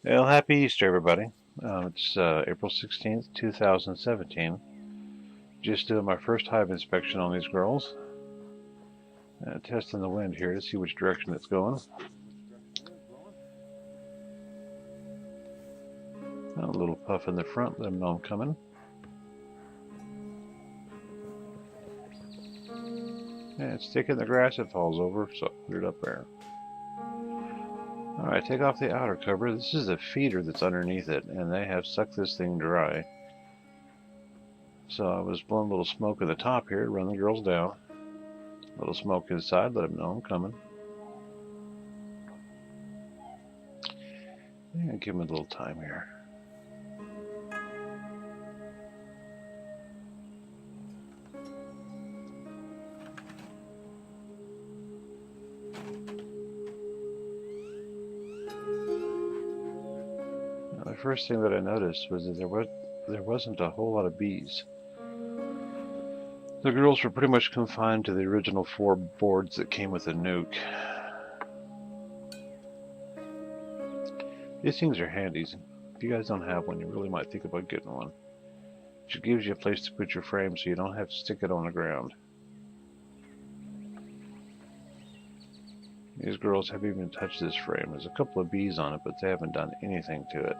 Well, happy Easter, everybody. It's April 16th, 2017. Just doing my first hive inspection on these girls. Testing the wind here to see which direction it's going. A little puff in the front, let them know I'm coming. And stick in the grass, it falls over, so put it up there. Alright, take off the outer cover. This is the feeder that's underneath it, and they have sucked this thing dry. So I was blowing a little smoke at the top here to run the girls down. A little smoke inside, let them know I'm coming. And give them a little time here. Now, the first thing that I noticed was that there wasn't a whole lot of bees. The girls were pretty much confined to the original 4 boards that came with the nuke. These things are handy. If you guys don't have one, you really might think about getting one. It gives you a place to put your frame so you don't have to stick it on the ground. These girls haven't even touched this frame. There's a couple of bees on it, but they haven't done anything to it.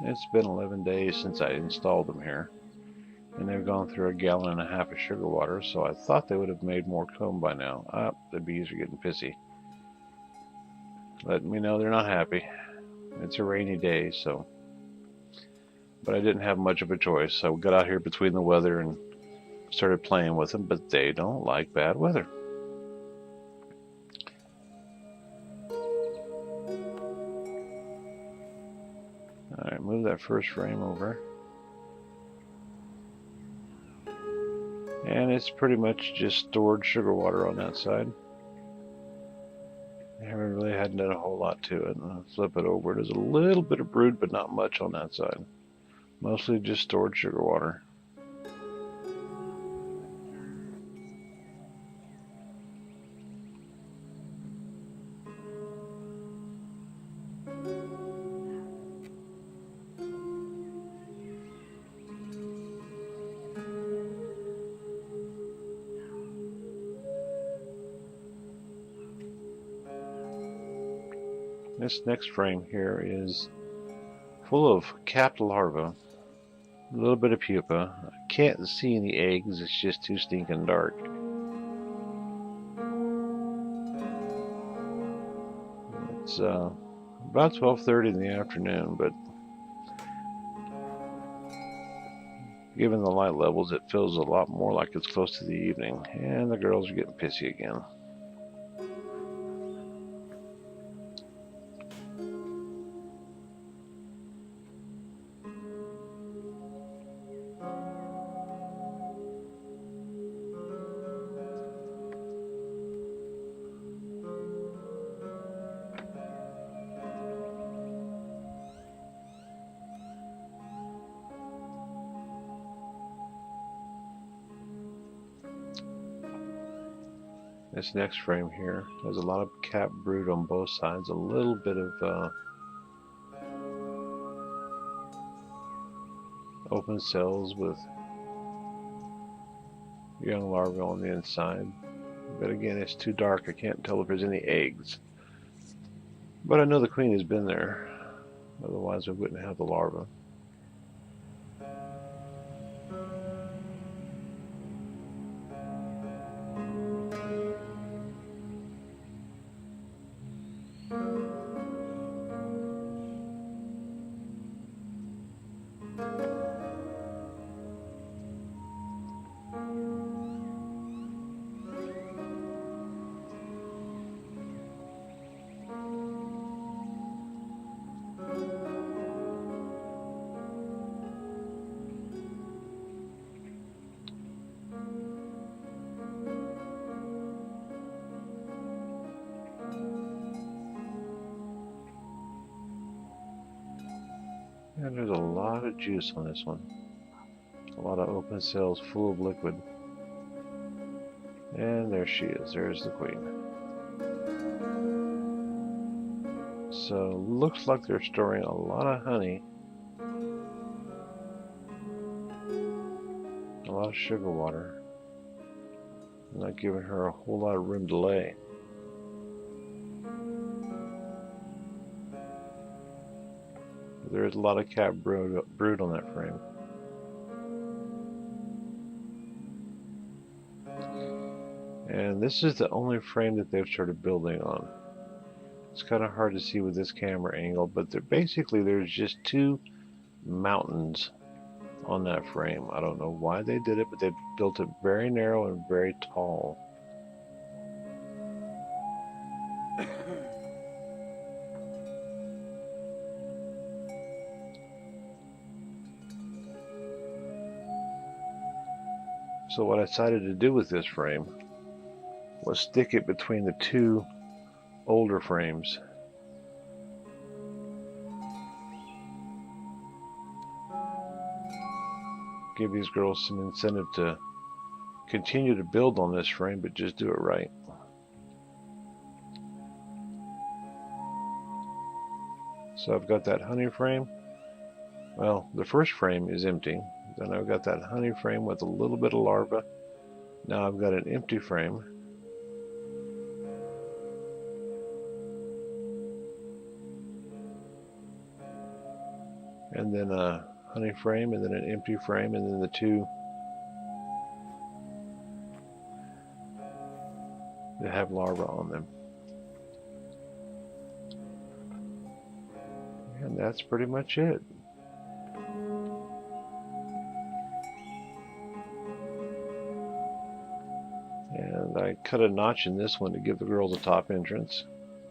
It's been 11 days since I installed them here, and they've gone through 1.5 gallons of sugar water, so I thought they would have made more comb by now. The bees are getting pissy. Letting me know they're not happy. It's a rainy day, so. But I didn't have much of a choice, so I got out here between the weather and started playing with them, but they don't like bad weather. Alright, move that first frame over. And it's pretty much just stored sugar water on that side. I really hadn't done a whole lot to it. I'll flip it over. There's a little bit of brood, but not much on that side. Mostly just stored sugar water. This next frame here is full of capped larvae, a little bit of pupa. I can't see any eggs, it's just too stinking dark. It's about 12:30 in the afternoon, but given the light levels, it feels a lot more like it's close to the evening, and the girls are getting pissy again. This next frame here has a lot of capped brood on both sides, a little bit of open cells with young larvae on the inside. But again, it's too dark, I can't tell if there's any eggs. But I know the queen has been there, otherwise I wouldn't have the larvae. And there's a lot of juice on this one. A lot of open cells full of liquid. And there she is. There's the queen. So looks like they're storing a lot of honey, a lot of sugar water. Not giving her a whole lot of room to lay. There is a lot of cat brood on that frame. And this is the only frame that they've started building on. It's kind of hard to see with this camera angle, but there's just two mountains on that frame. I don't know why they did it, but they built it very narrow and very tall. So what I decided to do with this frame was stick it between the two older frames. Give these girls some incentive to continue to build on this frame, but just do it right. So I've got that honey frame. Well, the first frame is empty. Then I've got that honey frame with a little bit of larva. Now I've got an empty frame. And then a honey frame, and then an empty frame, and then the two that have larvae on them. And that's pretty much it. And I cut a notch in this one to give the girls a top entrance.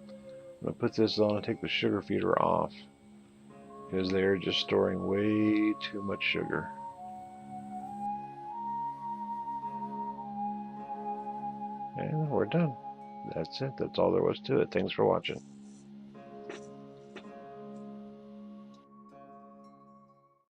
I'm going to put this on and take the sugar feeder off, because they're just storing way too much sugar. And we're done. That's it. That's all there was to it. Thanks for watching.